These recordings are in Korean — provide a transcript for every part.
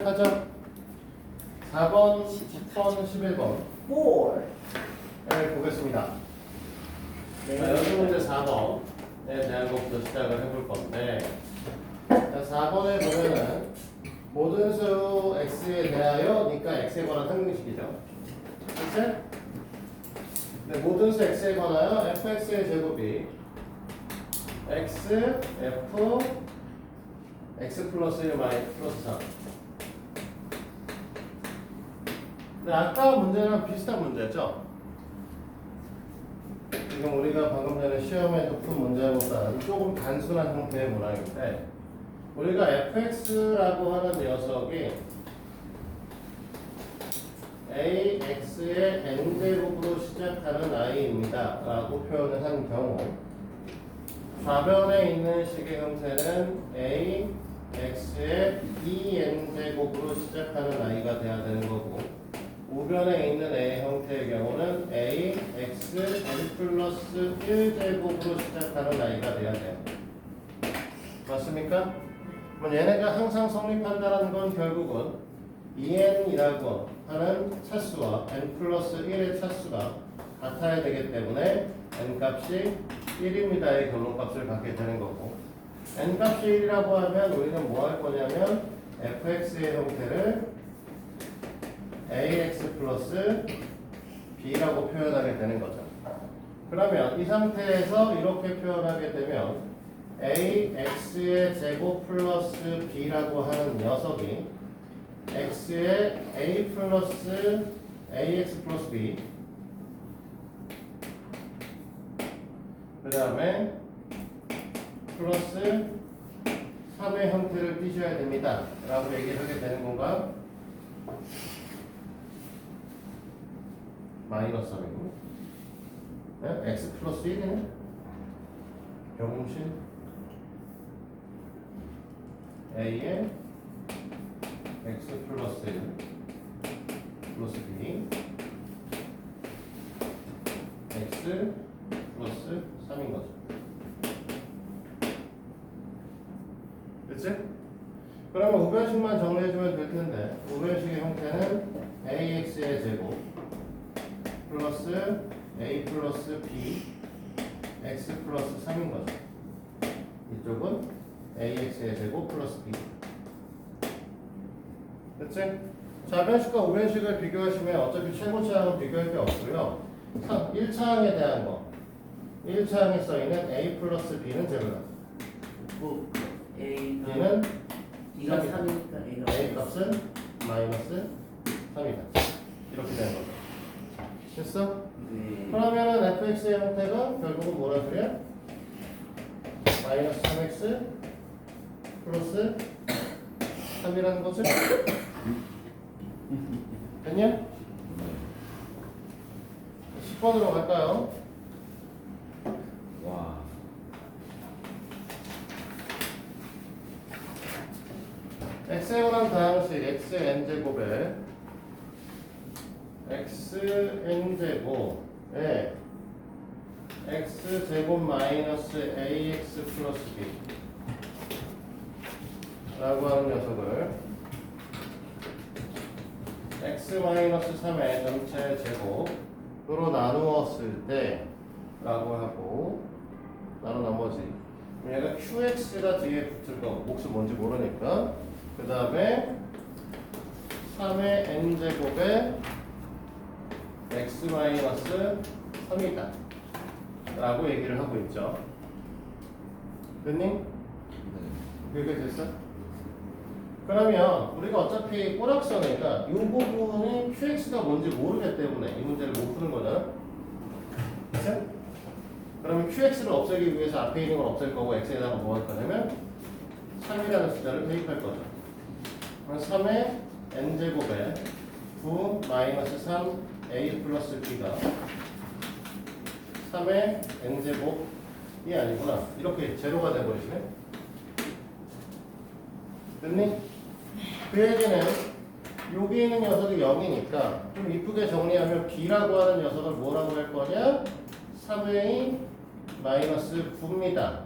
하죠. 4번, 10번, 11번 4. 보겠습니다. 자, 여기 문제 4번에 대한 것부터 시작을 해볼 건데, 자, 4번에 보면은 모든 수 x에 대하여니까 x에 관한 상등식이죠. 그치? 네, 모든 수 x에 관하여 fx의 제곱이 x, f, x 플러스 1 마이너스 플러스 3. 네, 아까 문제랑 비슷한 문제죠? 지금 우리가 방금 전에 시험에서 푼 문제보다는 조금 단순한 형태의 문항인데, 우리가 fx라고 하는 녀석이 ax의 n제곱으로 시작하는 i입니다 라고 표현을 한 경우, 좌변에 있는 식의 형태는 ax의 2n제곱으로 시작하는 i가 돼야 되는 거고, 우변에 있는 a 형태의 경우는 ax n 플러스 1제곱으로 시작하는 i가 돼야 돼요. 맞습니까? 그럼 얘네가 항상 성립한다는 건 결국은 2n이라고 하는 차수와 n 플러스 1의 차수가 같아야 되기 때문에 n 값이 1입니다의 결론값을 갖게 되는 거고, n 값이 1이라고 하면 우리는 뭐 할 거냐면 fx의 형태를 ax 플러스 b라고 표현하게 되는 거죠. 그러면 이 상태에서 이렇게 표현하게 되면 ax의 제곱 플러스 b라고 하는 녀석이 x의 a 플러스 ax 플러스 b, 그 다음에 플러스 3의 형태를 띄셔야 됩니다 라고 얘기를 하게 되는 건가? 마이너스 3이고, 네? x 플러스 1이네? 병신 a의 x 플러스 1 플러스 b x 플러스 3인 거죠. 그치? 그러면 우변식만 정리해주면 될 텐데, 우변식의 형태는 ax의 제곱 플러스 a 플러스 b x 플러스 3인 거죠. 이쪽은 ax의 제곱 플러스 b. 그치? 좌변식과 우변식을 비교하시면 어차피 최고차항은 비교할 게 없고요. 1차항에 대한 거, 1차항에 써있는 a 플러스 b는 제로다. 뭐 b는 B가 3이니까 a 값은 마이너스 3이다. 이렇게 되는 거죠. 됐어? 네. 그러면은 fx의 형태가 결국은 뭐라 그래? 마이너스 3x 플러스 3이라는 거지? 됐냐? 10번으로 갈까요? 와. x에 관한 다항식 xn제곱에 xn제곱에 x제곱 마이너스 ax 플러스 b 라고 하는 녀석을 x 마이너스 3의 전체 제곱으로 나누었을 때 라고 하고, 나눈 나머지 얘가 qx가 뒤에 붙을 거, 몫은 뭔지 모르니까, 그 다음에 3의 n제곱에 x 마이너스 3이다 라고 얘기를 하고 있죠. 됐니? 그게 됐어? 그러면 우리가 어차피 꼬락선이니까 이 부분이 qx가 뭔지 모르기 때문에 이 문제를 못 푸는 거잖아. 그치? 그러면 qx를 없애기 위해서 앞에 있는 걸 없앨 거고, x에다가 뭐 할 거냐면 3이라는 숫자를 대입할 거죠. 그럼 3의 n제곱에 9 마이너스 3 a 플러스 b가 3의 n제곱이 아니구나, 이렇게 제로가 돼버리시네. 됐니? 그 얘기는 여기 있는 녀석이 0이니까 좀 이쁘게 정리하면 b라고 하는 녀석을 뭐라고 할 거냐? 3a 마이너스 9입니다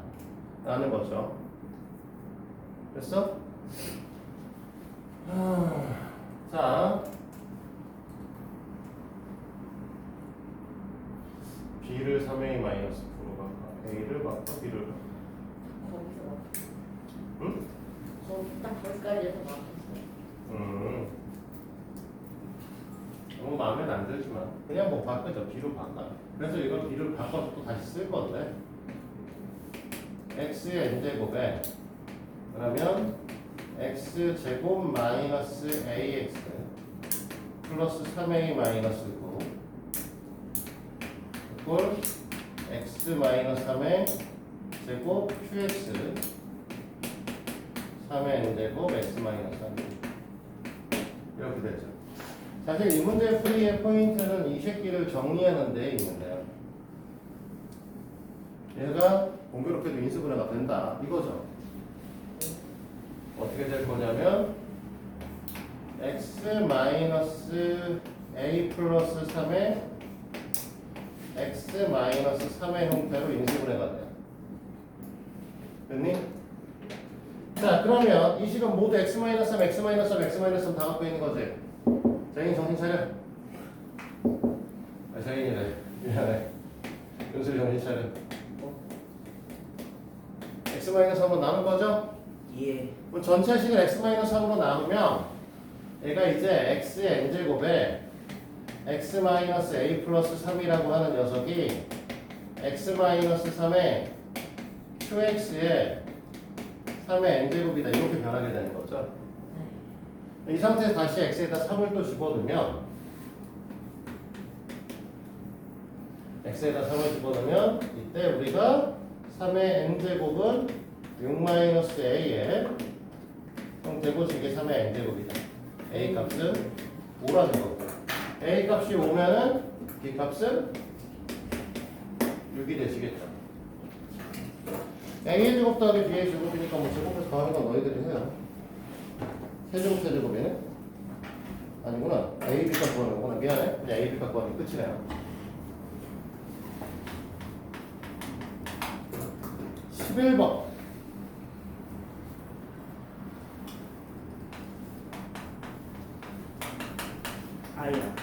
라는 거죠. 됐어? 자, b를 3a 마이너스 F로 바꿔. a를 바꿔, b를 바꿔. 거기서 막 응? 거기 딱 거기까지 해서 막혔어요. 너무 마음에 안 들지만 그냥 뭐 바꾸죠. b로 바꿔. 그래서 이걸 b를 바꿔서 또 다시 쓸 건데 x의 n제곱에 그러면 x제곱 마이너스 ax 플러스 3a 마이너스 9 이걸 x 마이너스 3의 제곱 qx 3의 n제곱 x 마이너스 3 이렇게 되죠. 사실 이 문제 풀이의 포인트는 이 새끼를 정리하는 데 있는데요. 얘가 공교롭게도 인수분해가 된다 이거죠. 어떻게 될 거냐면 x 마이너스 a 플러스 3의 x 마이너스 3의 형태로 인수분해가 돼요. 됐니? 자 그러면 이 식은 모두 x 마이너스 3, x 마이너스 3, x 마이너스 3 다 갖고 있는 거지. 정인 정신 차려. 정인이래. 미안해. 윤슬이 정신 차려. x 마이너스 3으로 나눈 거죠? 예. 그럼 전체 식을 x-3으로 나누면 얘가 이제 x의 n제곱에 x-a 플러스 3이라고 하는 녀석이 x-3의 qx의 3의 n제곱이다 이렇게 변하게 되는 거죠. 이 상태에서 다시 x에다 3을 또 집어넣으면 x에다 3을 집어넣으면 이때 우리가 3의 n제곱은 6-a의 형태고 이게 3의 n제곱이다. a 값은 5라는 거고 a 값이 5면은 b 값은 6이 되시겠죠. a의 제곱 더하기 b의 제곱이니까 뭐 제곱해서 더하는 건 너희들이 해요. 세제곱 세제곱이네? 아니구나. a, b 값 구하는 거구나. 미안해. 그냥 a, b 값 구하는 게 끝이네요. 11번. 아야.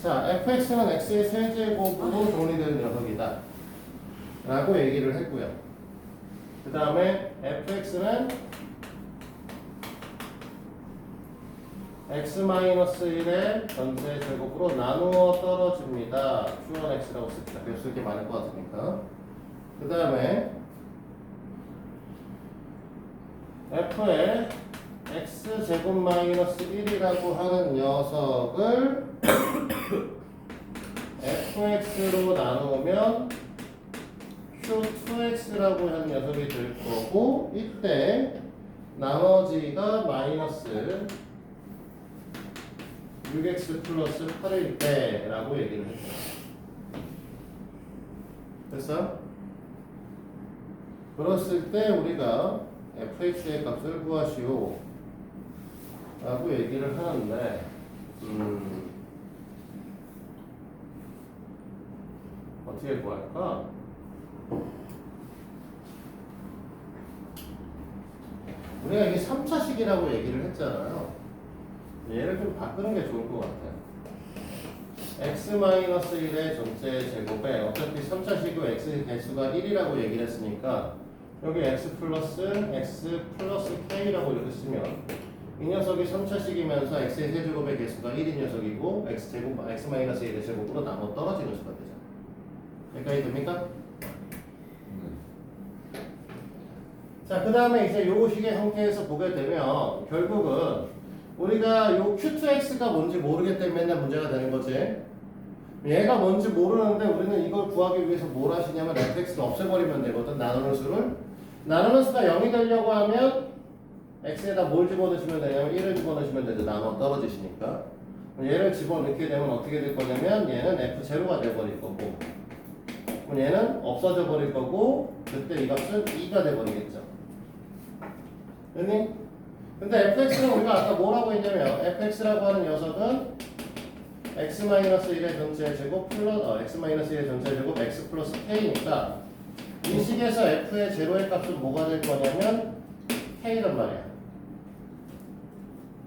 자, fx는 x의 세제곱으로 정리되는 녀석이다 라고 얘기를 했고요. 그 다음에 fx는 x-1의 전체 제곱으로 나누어 떨어집니다. q1x라고 씁시다. 몇 쓸 게 많을 것 같으니까. 그 다음에 f의 x제곱 마이너스 1이라고 하는 녀석을 fx로 나누면 q2x라고 하는 녀석이 될 거고 이때 나머지가 마이너스 6x 플러스 8일 때라고 얘기를 했어요. 됐어? 그랬을 때 우리가 fx의 값을 구하시오 라고 얘기를 하는데 어떻게 구할까? 우리가 이게 3차식이라고 얘기를 했잖아요. 얘를 좀 바꾸는 게 좋을 것 같아요. x-1의 전체 제곱에 어차피 3차식으로 x의 개수가 1이라고 얘기를 했으니까 여기 x 플러스 k라고 이렇게 쓰면 이 녀석이 3차식이면서 x의 세제곱의 개수가 1인 녀석이고 x-1의 제곱으로 나눠 떨어지는 수가 되죠. 여기까지 됩니까? 자, 그 다음에 이제 요 식의 형태에서 보게 되면 결국은 우리가 요 q2x가 뭔지 모르기 때문에 맨날 문제가 되는 거지. 얘가 뭔지 모르는데 우리는 이걸 구하기 위해서 뭘 하시냐면 fx를 없애버리면 되거든. 나누는 수를. 나누는 수가 0이 되려고 하면 x에다 뭘 집어넣으시면 되냐면 1을 집어넣으시면 되죠. 나눠 떨어지시니까. 얘를 집어넣게 되면 어떻게 될 거냐면 얘는 f0가 돼버릴 거고 그럼 얘는 없어져 버릴 거고 그때 이 값은 2가 돼버리겠죠. 됐니? 근데 fx는 우리가 아까 뭐라고 했냐면 fx라고 하는 녀석은 x-1의 전체 제곱 플러스 x-1의 전체 제곱 x 플러스 k니까 이 식에서 f의 제로의 값은 뭐가 될 거냐면 k란 말이야.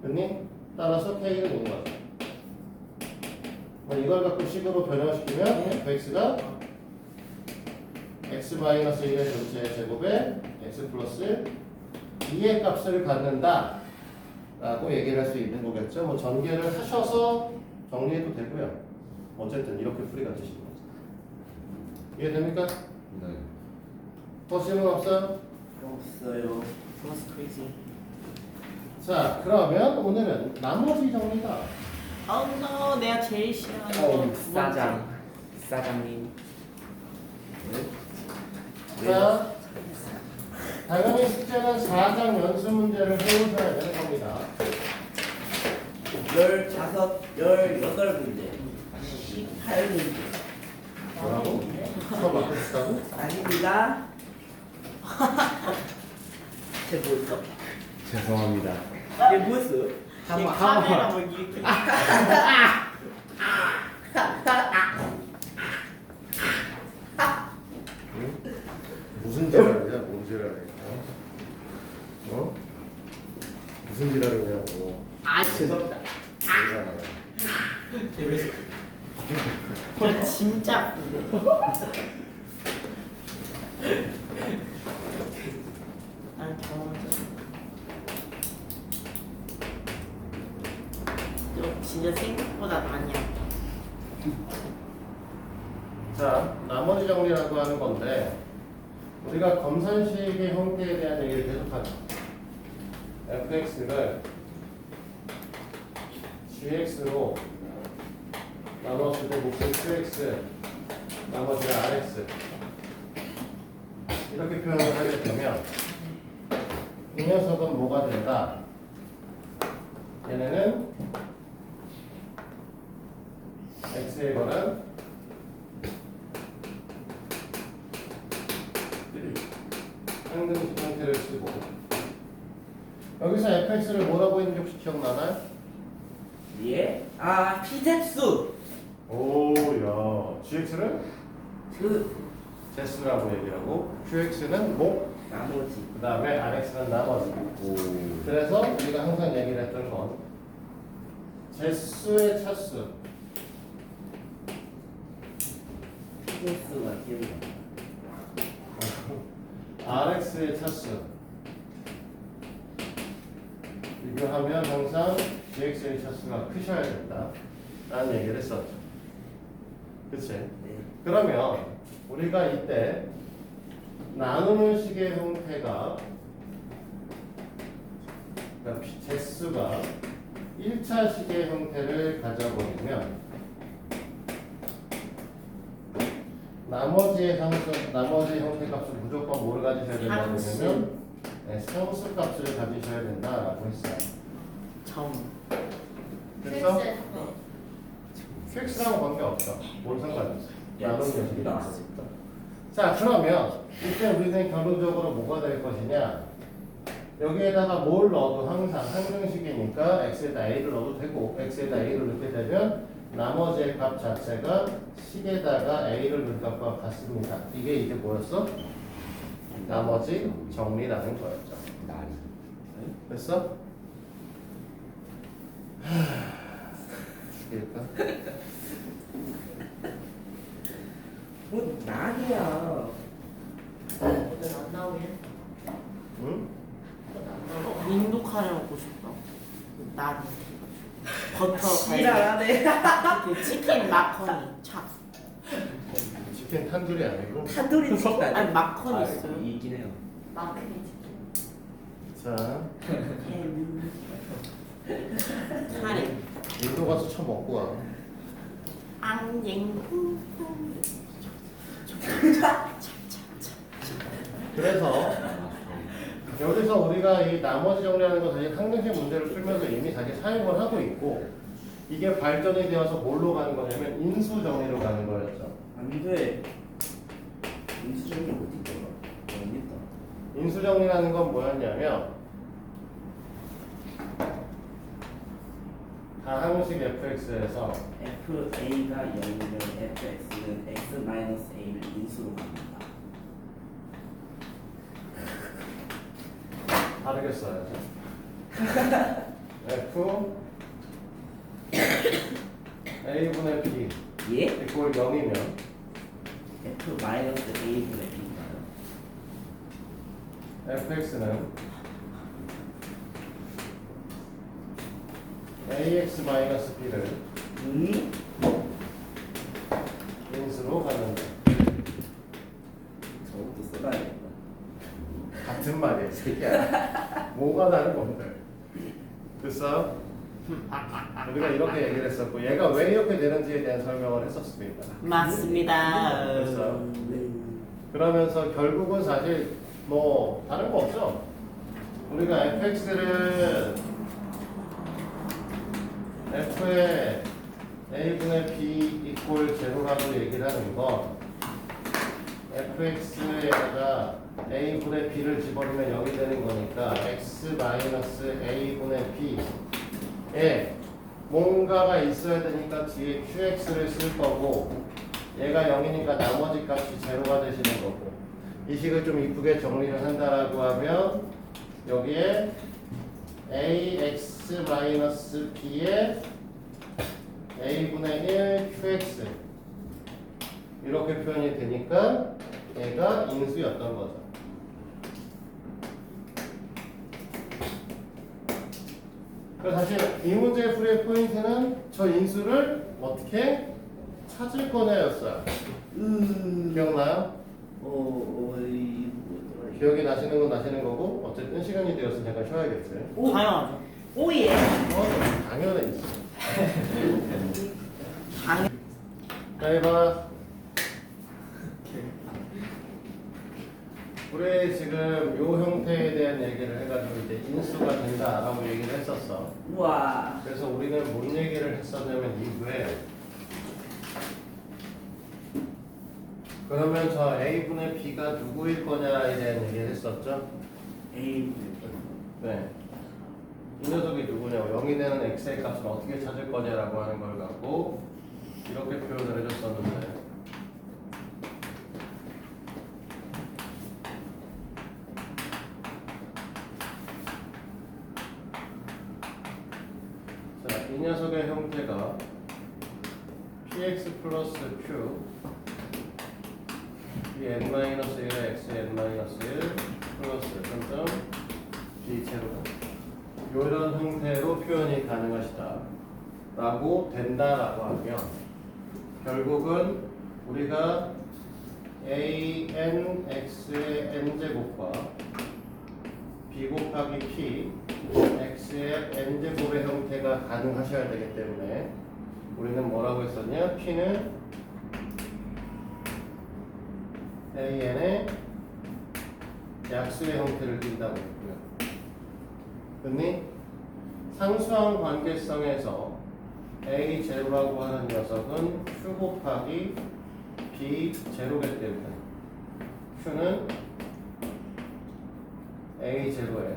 됐니? 따라서 K는 있는 거죠. 이걸 갖고 식으로 변형시키면 fx가 x-1의 전체 제곱에 x 플러스 2의 값을 갖는다 라고 얘기를 할 수 있는 거겠죠. 뭐 전개를 하셔서 정리해도 되고요. 어쨌든 이렇게 풀이가 되시는 거죠. 이해됩니까? 네. 더 질문 없어요? 없어요. That's crazy. 자, 그러면 오늘은 나머지 정리다. Oh no, 내가 제일 싫어하는 두 번째. 사장님. 자, 당연히 숙제는 4장 연습 문제를 해오셔야 되는 겁니다. 18문제 18문제 뭐라고? 수업 안 했다고? 아닙니다. 쟤 뭐였어? 죄송합니다. 얘 뭐였어요? 한번, 얘 카메라 뭐 이렇게 응? 무슨 지랄이야? 뭔 지랄이야? 어? 무슨 지랄이냐고. 아 죄송합니다. 나 진짜 아픈데. 난 경험자. 좀 진짜 생각보다 많이 아파. 자, 나머지 정리라고 하는 건데 우리가 검산식의 형태에 대한 얘기를 계속하죠. fx를 gx로 나눴을 때 몫은 qx, 나머지는 rx 이렇게 표현을 하게 되면 이 녀석은 뭐가 된다? 얘네는 x에 관한 상등식 형태를 쓰고 여기서 fx를 뭐라고 했는지 혹시 기억나나요? 예? 아 피색수. 오야 gx를 그 제수라고 얘기하고 qx는 목, 나머지. 그 다음에 rx는 나머지. 오. 그래서 우리가 항상 얘기를 했던 건 제수의 차수 피색수가 기억이 나. rx의 차수 비교하면 항상 gx의 차수가 크셔야 된다 라는 얘기를 했었죠. 그치? 네. 그러면 우리가 이때 나누는 식의 형태가 그러니까 제수가 1차 식의 형태를 가져버리면 나머지 형태 값을 무조건 뭐를 가지셔야 된다고 했냐면 상수 값을 가지셔야 된다라고 했어요. 처음. 그래서 QX랑 관계없어. 뭔 상관이 있어. 나누는 녀석이 나왔어. 자, 그러면 이때 우리는 결론적으로 뭐가 될 것이냐? 여기에다가 뭘 넣어도 항상 항등식이니까 x에다 a를 넣어도 되고 x에다 a를 넣게 되면 나머지의 값 자체가 식에다가 a를 넣은 값과 같습니다. 이게 뭐였어? 나머지 정리라는 거였죠. 날이. 됐어? 죽겠다. 뭐 난이야. 오늘 안 나오냐? 응? 민독하려 먹고 싶다. 난 버터 지랄하네. 그 치킨 마커니 찹. 치킨 탄두리 아니고. 탄두리 치킨 아니 마커니 아, 있어요. 이긴 해요. 마크니 치킨. 자, 카레. 인도 가서 쳐 먹고 와. 앙쟁. 그래서 여기서 우리가 이 나머지 정리하는 거 사실 항등식 문제를 풀면서 이미 사실 사용을 하고 있고 이게 발전이 되어서 뭘로 가는 거냐면 인수 정리로 가는 거였죠. 안 돼. 인수정이 어디 있더라? 모르겠다. 인수 정리라는 건 뭐였냐면 다항식 fx에서 FA가 0이면 FX는 X-A를 인수로 갑니다. 다르게 써야죠. F A분의 B 예? 이꼴 0이면 F 마이너스 A분의 B인가요? fx는 ax-b를 인수로 갖는다. 저것도 써놔야겠다. 같은 말이야, 이 새끼야. 뭐가 다른 건데? 됐어? 우리가 이렇게 얘기를 했었고, 얘가 왜 이렇게 되는지에 대한 설명을 했었습니다. 맞습니다. 됐어? 그러면서 결국은 사실 뭐 다른 거 없죠? 우리가 fx를 f의 a분의 b 이꼴 제로라고 얘기를 하는 건 fx에다가 a분의 b를 집어넣으면 0이 되는 거니까 x 마이너스 a분의 b에 뭔가가 있어야 되니까 뒤에 qx를 쓸 거고 얘가 0이니까 나머지 값이 제로가 되시는 거고 이 식을 좀 이쁘게 정리를 한다라고 하면 여기에 ax-b에 a분의 1 qx 이렇게 표현이 되니까 얘가 인수였던 거죠. 그래서 사실 이 문제의 풀이의 포인트는 저 인수를 어떻게 찾을 거냐였어요. 기억나요? 기억이 나시는 건 나시는 거고 어쨌든 시간이 되어서 잠깐 쉬어야겠어요. 당연하죠. 오예. 당연해 있어. 당연. 자, 해봐. 우리 지금 요 형태에 대한 얘기를 해가지고 이제 인수가 된다라고 얘기를 했었어. 우와. 그래서 우리는 뭔 얘기를 했었냐면 이후에 그러면 저 a분의 b가 누구일 거냐에 대한 얘기를 했었죠. A분의 네. 이 녀석이 누구냐고 0이 되는 x의 값을 어떻게 찾을 거냐라고 하는 걸 갖고 이렇게 표현을 해줬었는데 자, 이 녀석의 형태가 px 플러스 q b n-1의 x n-1 플러스 점점 b 제로 이런 형태로 표현이 가능하시다 라고 된다라고 하면 결국은 우리가 a-n x의 n제곱과 b 곱하기 p x의 n제곱의 형태가 가능하셔야 되기 때문에 우리는 뭐라고 했었냐? p는 an의 약수의 형태를 띈다고 했고요. 근데 상수항 관계성에서 a 제로라고 하는 녀석은 q 곱하기 b 제로기 때문에 q는 a 제로의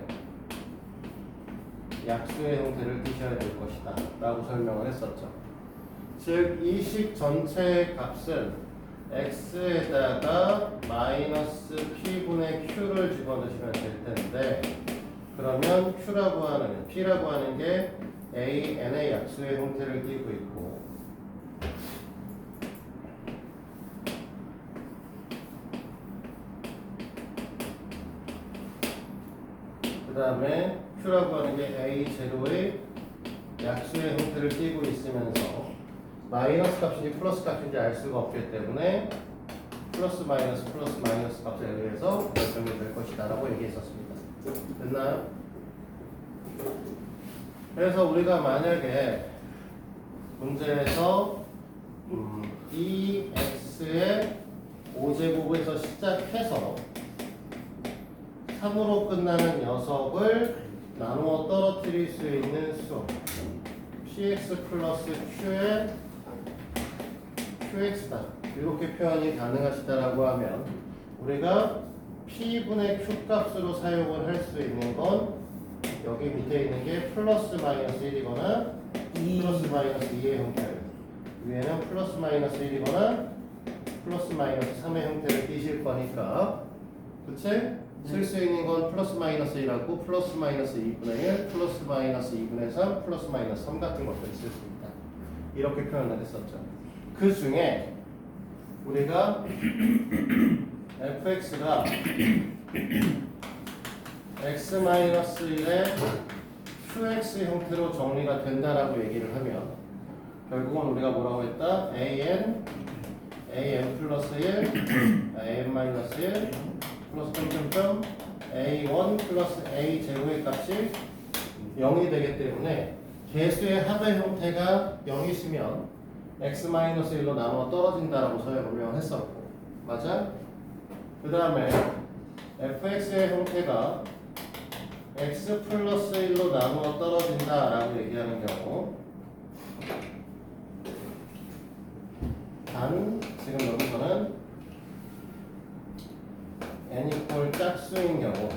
약수의 형태를 띄셔야 될 것이다 라고 설명을 했었죠. 즉 이 식 전체의 값은 x에다가 마이너스 p분의 q를 집어넣으시면 될 텐데 그러면 q라고 하는 p라고 하는 게 a, n의 약수의 형태를 띠고 있고 그 다음에 q라고 하는 게 a 제로의 약수의 형태를 띠고 있으면서 마이너스 값인지 플러스 값인지 알 수가 없기 때문에 플러스 마이너스 값에 의해서 결정이 될 것이다 라고 얘기했었습니다. 됐나요? 그래서 우리가 만약에 문제에서 이 x의 5제곱에서 시작해서 3으로 끝나는 녀석을 나누어 떨어뜨릴 수 있는 수 px 플러스 q의 qx다 이렇게 표현이 가능하시다라고 하면 우리가 p분의 q 값으로 사용을 할 수 있는 건 여기 밑에 있는 게 플러스 마이너스 1이거나 플러스 마이너스 2의 형태를 위에는 플러스 마이너스 1이거나 플러스 마이너스 3의 형태를 띄실 거니까 그치? 쓸 수 있는 건 플러스 마이너스 1하고 플러스 마이너스 2분의 1, 플러스 마이너스 2분의 3, 플러스 마이너스 3 같은 것들을 쓸 수 있다. 이렇게 표현을 했었죠. 그 중에 우리가 fx가 x-1의 qx 형태로 정리가 된다라고 얘기를 하면 결국은 우리가 뭐라고 했다? an 플러스 1, an 마이너스 1 플러스 점점점 a1 플러스 a 제곱의 값이 0이 되기 때문에 개수의 합의 형태가 0이시면 x-1로 나누어 떨어진다라고 설명을 했었고, 맞아? 그 다음에 fx의 형태가 x 플러스 1로 나누어 떨어진다라고 얘기하는 경우, 단 지금 여기서는 n 이퀄 짝수인 경우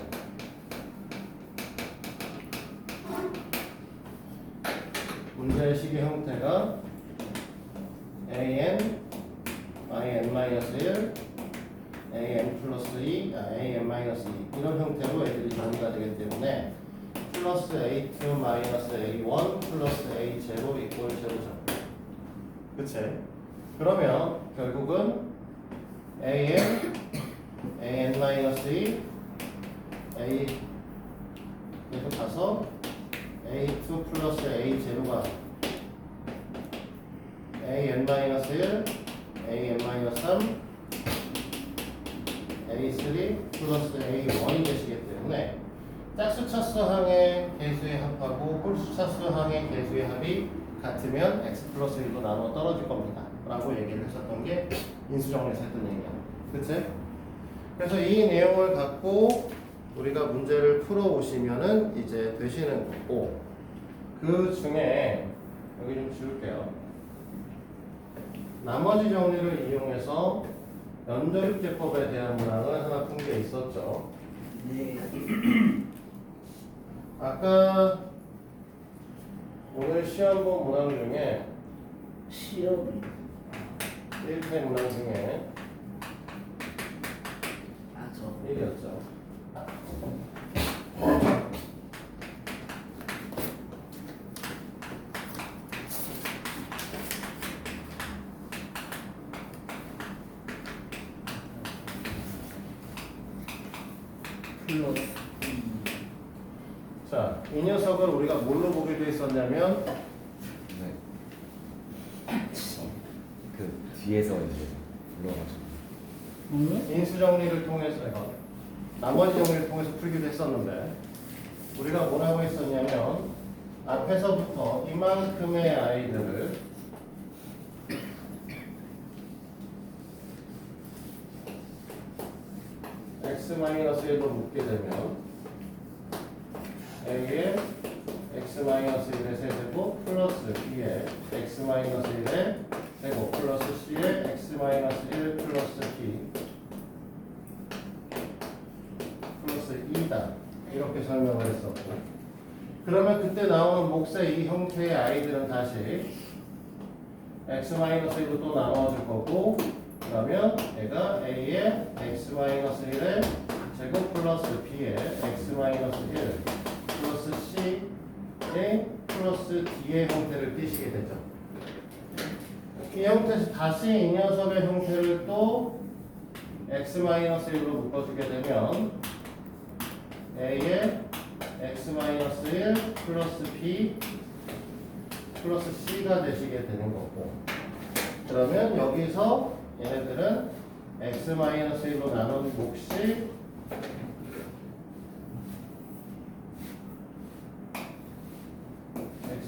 문제의식의 형태가 an, in-1, an 플러스 2, an-2 이런 형태로 애들이 정리가 되기 때문에 플러스 a2 마이너스 a1 플러스 a 제로 이퀄 제로죠. 그치? 그러면 결국은 an-2 a 계속 가서 a2 플러스 a 제로가 an-1 an-3 a3 플러스 a1이 되시기 때문에 짝수차수항의 개수의 합하고 홀수차수항의 개수의 합이 같으면 x 플러스 1로 나눠 떨어질 겁니다 라고 얘기를 했었던 게 인수정리에서 했던 얘기야. 그치? 그래서 이 내용을 갖고 우리가 문제를 풀어오시면은 이제 되시는 거고, 그 중에 여기 좀 지울게요. 나머지 정리를 이용해서 연결입제법에 대한 문항을 하나 푼 게 있었죠. 네. 아까 오늘 시험 본 문항 중에 시험이 1회 문항 중에 아저 1이었죠. 플러스 자, 이 녀석을 우리가 뭘로 보기로 했었냐면 네. 그 뒤에서 이제 불러가지고 인수정리를 통해서 나머지 정리를 통해서 풀기도 했었는데, 우리가 뭐라고 했었냐면 앞에서부터 이만큼의 아이들을 x-1로 묶게 되면 a의 x-1의 세제곱 플러스 b의 x-1의 제곱 플러스 c의 x-1 플러스 b 플러스 2다 이렇게 설명을 했었고, 그러면 그때 나오는 몫의 이 형태의 아이들은 다시 x-1로 또 나눠줄 거고, 그러면 얘가 a의 x-1의 제곱 플러스 b의 x-1 플러스 c의 플러스 d의 형태를 띄시게 되죠. 이 형태에서 다시 이 녀석의 형태를 또 x-1로 묶어주게 되면 a의 x-1 플러스 b 플러스 c가 되시게 되는 거고, 그러면 여기서 얘네들은 x-1로 나눈 몫이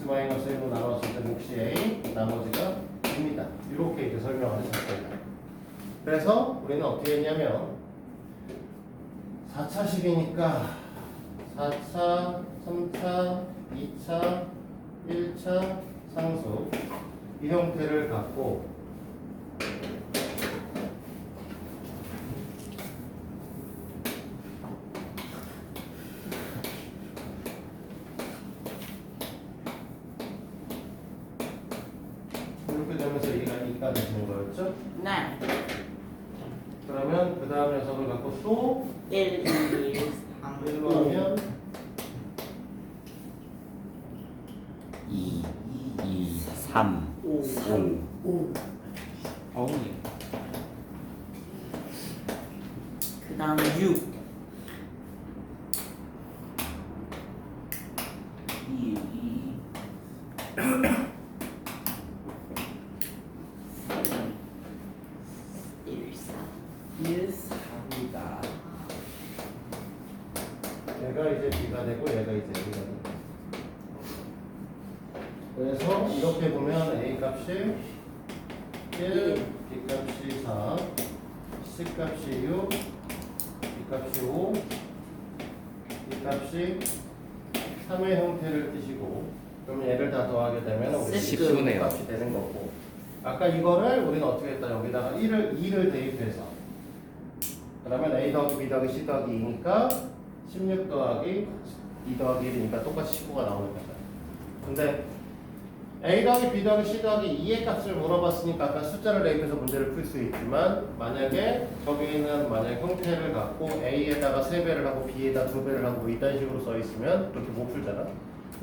x-1로 나눴을 때 몫이 a, 나머지가 b입니다. 이렇게 이제 설명을 했었습니다. 그래서 우리는 어떻게 했냐면 4차식이니까 4차, 3차, 2차, 1차 상수 이 형태를 갖고 이렇게 되면서 얘가 2가 되시는 거였죠? 네. 그러면 그 다음 녀석을 갖고 또 1, 2, 3, 1로 하면 2, 2, 3, 5, 5. 5. 어우. 그 다음 6, 2. 1, 4. 1, 4입니다. 얘가 이제 B가 되고 얘가 이제 A가 되고. 그래서 이렇게 보면 A 값이 1, B 값이 4, C 값이 6, B 값이 5, B 값이 3의 형태를 띠시고, 그럼 얘를 다 더하게 되면 우리 10분의 값이 되는 거고. 아까 이거를 우리는 어떻게 했다? 여기다가 2를 대입해서 그러면 A 더하기 B 더하기 C 더하기 2니까 16 더하기 2 더하기 1이니까 똑같이 19가 나오는 거죠. 근데 A 더하기 B 더하기 C 더하기 2의 값을 물어봤으니까 아까 숫자를 대입해서 문제를 풀 수 있지만, 만약에 저기는 만약 형태를 갖고 A에다가 3배를 하고 B에다 2배를 하고 이딴 식으로 써 있으면 그렇게 못 풀잖아.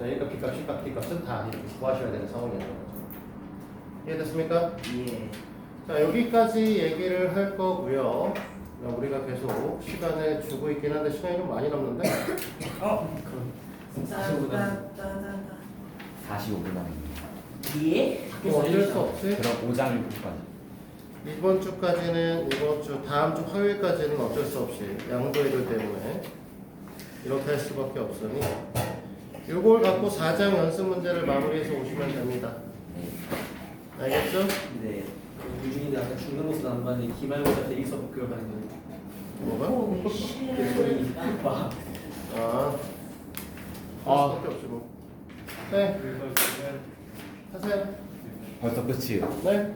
A값, B값, C값, D값은 다 이렇게 구하셔야 되는 상황이었던 거죠. 이해됐습니까? 예. 자, 여기까지 얘기를 할 거고요. 우리가 계속 시간을 주고 있긴 한데 시간이 좀 많이 남는데. 45분 안에. 예? 뭐 어쩔 수 없이 그럼 5장 7까지. 이번 주까지는, 이번 주 다음 주 화요일까지는 어쩔 수 없이 양도일들 때문에 이렇게 할 수밖에 없으니 이걸 갖고 4장 연습 문제를 마무리해서 오시면 됩니다. 알겠죠? 네. 유준이가 아까 중간고사 난반에 기말고사 대입서 복교를 하는 거예요. 뭐가? 그 소리 와. 할 수밖에 없지 뭐. 네, 하세요. 벌써 끝이에요. 네.